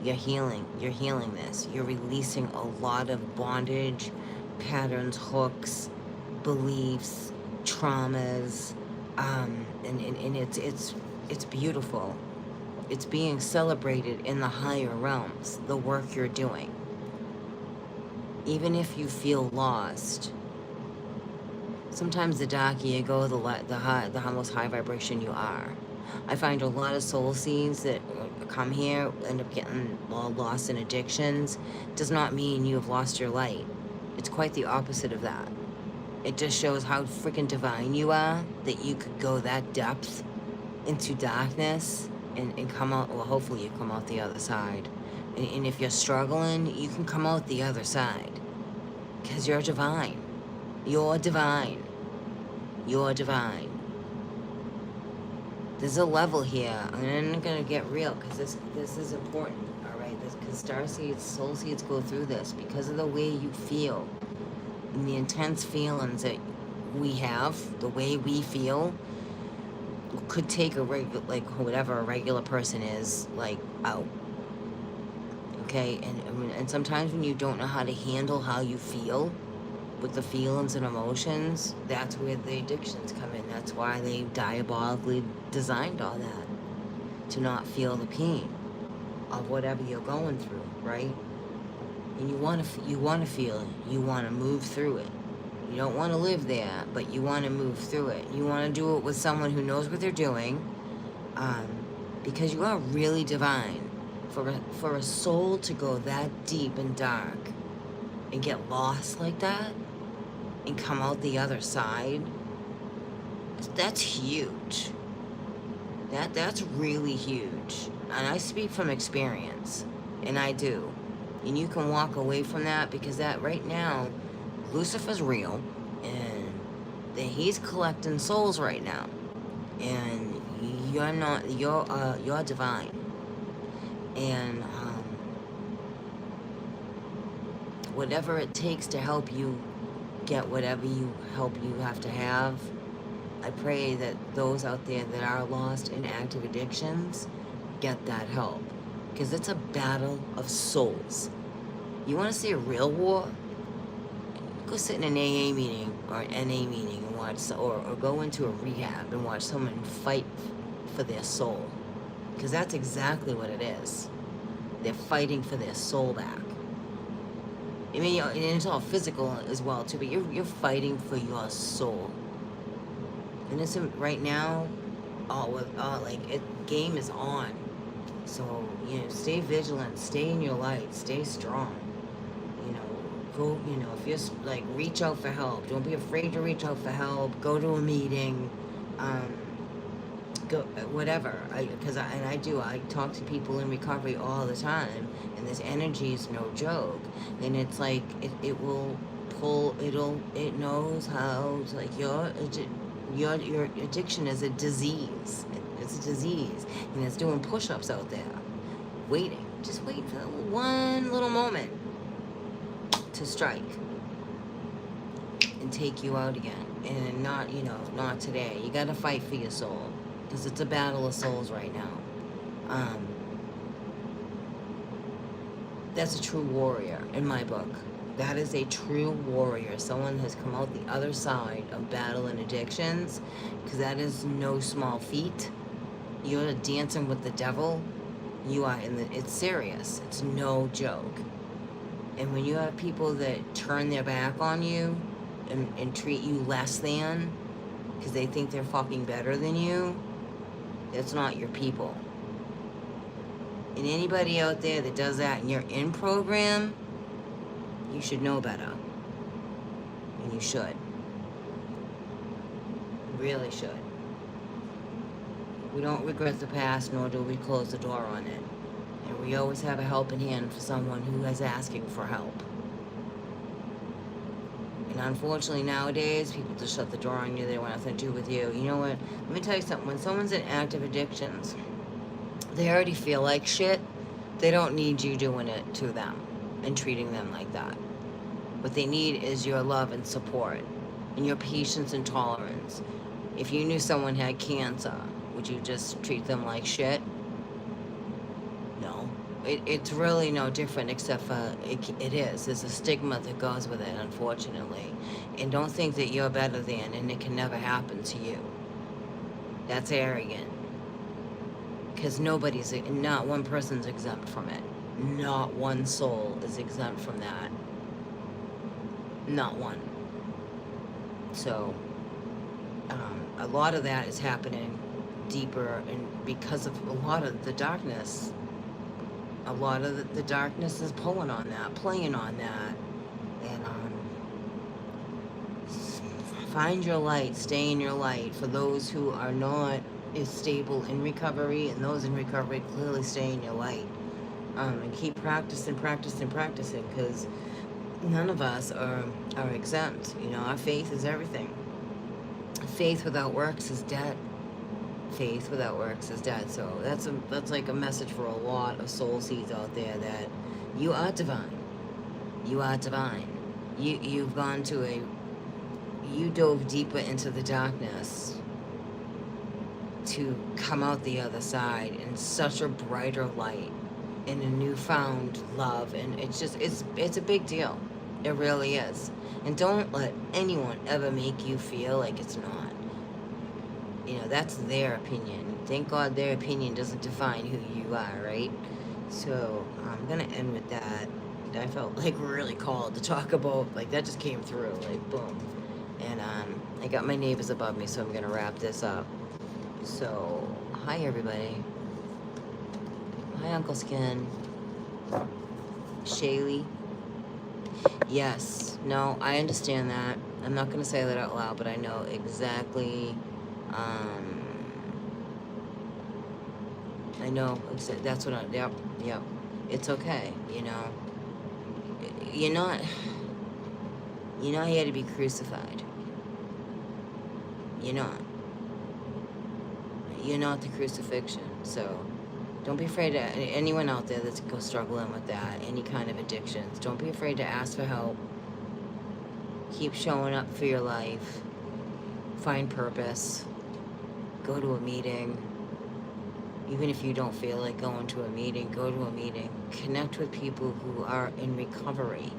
You're healing this. You're releasing a lot of bondage, patterns, hooks, beliefs, traumas, and it's beautiful. It's being celebrated in the higher realms, the work you're doing. Even if you feel lost, Sometimes the darker you go, the most high vibration you are. I find a lot of soul seeds that come here end up getting lost in addictions. Does not mean you have lost your light. It's quite the opposite of that. It just shows how freaking divine you are, that you could go that depth into darkness and come out, well, hopefully you come out the other side. And if you're struggling, you can come out the other side. Because you're divine. You're divine. You're divine. There's a level here. I'm gonna get real because this is important. All right, because star seeds, soul seeds go through this because of the way you feel and the intense feelings that we have. The way we feel could take a whatever a regular person is like out. Okay, and sometimes when you don't know how to handle how you feel with the feelings and emotions, that's where the addictions come in. That's why they diabolically designed all that, to not feel the pain of whatever you're going through, right? And you want to feel it. You want to move through it. You don't want to live there, but you want to move through it. You want to do it with someone who knows what they're doing, because you are really divine. For a soul to go that deep and dark and get lost like that and come out the other side, that's huge. That's really huge. And I speak from experience, and I do. And you can walk away from that because that right now, Lucifer's real, and he's collecting souls right now. And you're not, you're divine. And whatever it takes to help you get whatever you have to have, I pray that those out there that are lost in active addictions get that help, because it's a battle of souls. You want to see a real war? Go sit in an AA meeting or an NA meeting and watch, or go into a rehab and watch someone fight for their soul. Because that's exactly what it is. They're fighting for their soul back. I mean, and it's all physical as well too, but you're fighting for your soul. And it's right now, game is on. So stay vigilant, stay in your light, stay strong. Go. If you're reach out for help. Don't be afraid to reach out for help. Go to a meeting. Go whatever, because I talk to people in recovery all the time, and this energy is no joke, and it's like it will pull, it knows how, it's like your addiction is a disease. It's a disease, and it's doing push-ups out there, just waiting for that one little moment to strike and take you out again. And not today. You gotta fight for your soul, because it's a battle of souls right now. That's a true warrior in my book. That is a true warrior. Someone has come out the other side of battle and addictions, because that is no small feat. You're dancing with the devil. You are it's serious. It's no joke. And when you have people that turn their back on you and treat you less than, because they think they're fucking better than you, that's not your people. And anybody out there that does that and you're in program, you should know better. And you should. You really should. We don't regret the past, nor do we close the door on it. And we always have a helping hand for someone who is asking for help. And unfortunately nowadays, people just shut the door on you. They want nothing to do with you. You know what? Let me tell you something. When someone's in active addictions, they already feel like shit. They don't need you doing it to them and treating them like that. What they need is your love and support and your patience and tolerance. If you knew someone had cancer, would you just treat them like shit? No. It's really no different, except for it is. There's a stigma that goes with it, unfortunately. And don't think that you're better than, and it can never happen to you. That's arrogant. Because not one person's exempt from it. Not one soul is exempt from that. Not one. So A lot of that is happening deeper, and because of a lot of the darkness, a lot of the darkness is pulling on that, playing on that. And find your light, stay in your light. For those who are not as stable in recovery, and those in recovery, clearly stay in your light. And keep practicing, practicing, practicing, because none of us are exempt. You know, our faith is everything. Faith without works is dead. Faith without works is dead. So that's like a message for a lot of soul seeds out there, that you are divine. You are divine. You've gone to you dove deeper into the darkness to come out the other side in such a brighter light, in a newfound love, and it's a big deal. It really is. And don't let anyone ever make you feel like it's not. You know, that's their opinion. Thank God their opinion doesn't define who you are, right? So I'm gonna end with that. I felt like really called to talk about, like, that just came through, like, boom. And I got my neighbors above me, so I'm gonna wrap this up. So, hi everybody. Hi Uncle Skin. Shaylee. Yes, no, I understand that. I'm not gonna say that out loud, but I know exactly, I know, that's what yep, it's okay, you know. You're not, here to be crucified. You're not. You're not the crucifixion, so don't be afraid to, anyone out there that's struggling with that, any kind of addictions, don't be afraid to ask for help. Keep showing up for your life. Find purpose. Go to a meeting. Even if you don't feel like going to a meeting, go to a meeting. Connect with people who are in recovery.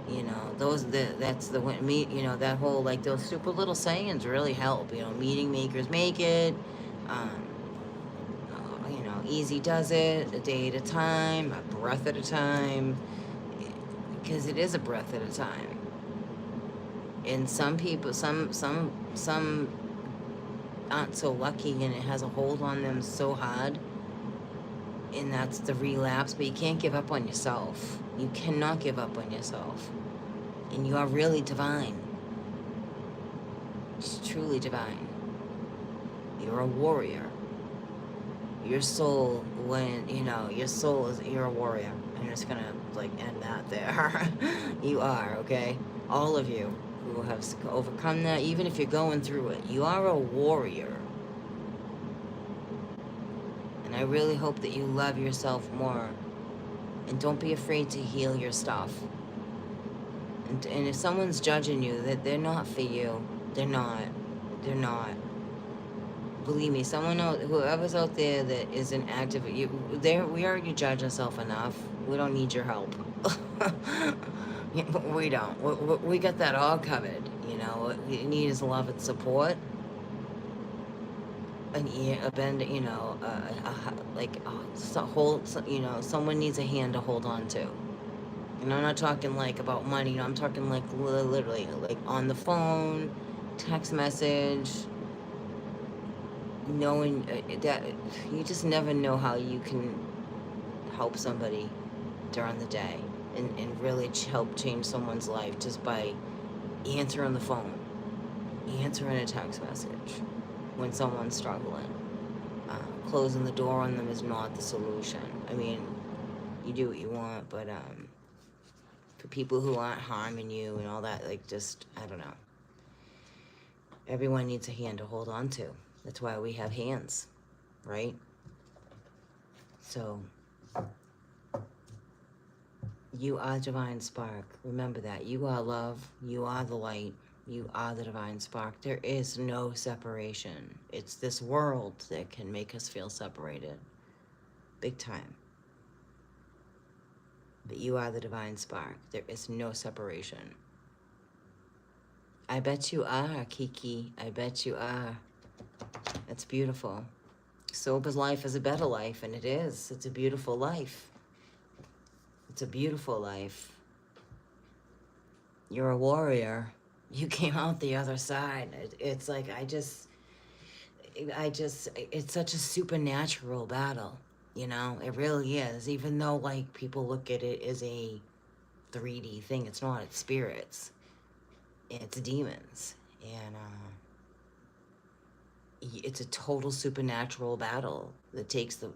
You know, that whole, like, those super little sayings really help. You know, meeting makers make it. You know, easy does it, a day at a time, a breath at a time. Because it is a breath at a time. And some people, some aren't so lucky, and it has a hold on them so hard, and that's the relapse. But you can't give up on yourself. You cannot give up on yourself. And you are really divine. It's truly divine. You're a warrior. Your soul, you're a warrior. I'm just gonna, like, end that there. You are, okay? All of you who have overcome that, even if you're going through it, you are a warrior. And I really hope that you love yourself more. And don't be afraid to heal your stuff. And if someone's judging you, that they're not for you. They're not. They're not. Believe me, whoever's out there that isn't active, we already judge ourselves enough. We don't need your help. We don't. We got that all covered. You know, what we need is love and support. An ear, a bend, someone needs a hand to hold on to. And I'm not talking, like, about money. I'm talking, like, literally, like, on the phone, text message, knowing that you just never know how you can help somebody during the day, and really help change someone's life just by answering the phone, answering a text message when someone's struggling. Closing the door on them is not the solution. I mean, you do what you want, but for people who aren't harming you and all that, like, just, I don't know. Everyone needs a hand to hold on to. That's why we have hands, right? So, you are divine spark. Remember that. You are love. You are the light. You are the divine spark. There is no separation. It's this world that can make us feel separated. Big time. But you are the divine spark. There is no separation. I bet you are, Kiki. I bet you are. That's beautiful. Sober's life is a better life, and it is. It's a beautiful life. It's a beautiful life. You're a warrior. You came out the other side. It's like it's such a supernatural battle, you know? It really is. Even though, like, people look at it as a 3D thing, it's not. It's spirits. It's demons. And, it's a total supernatural battle that takes the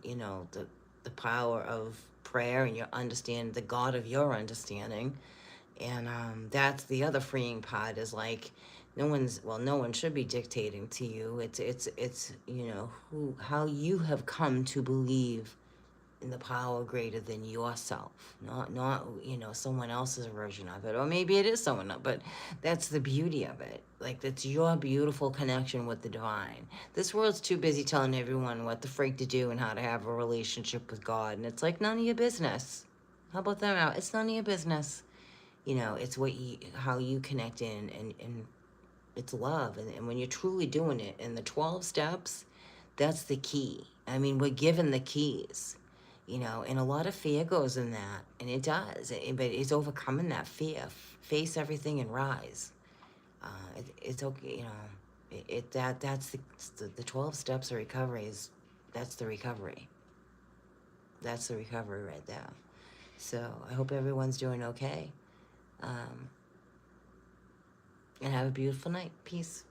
power of prayer and your understand the God of your understanding. And that's the other freeing part is like no one should be dictating to you. It's how you have come to believe in the power greater than yourself, not someone else's version of it, or maybe it is someone else, but that's the beauty of it. Like, that's your beautiful connection with the divine. This world's too busy telling everyone what the freak to do and how to have a relationship with God, and it's like none of your business. How about that out? It's none of your business. It's how you connect in, and it's love, and when you're truly doing it, and the 12 steps, that's the key. I mean, we're given the keys, and a lot of fear goes in that, and it does, but it's overcoming that fear. Face everything and rise. It's okay, that's the 12 steps of recovery that's the recovery. That's the recovery right there. So I hope everyone's doing okay. And have a beautiful night. Peace.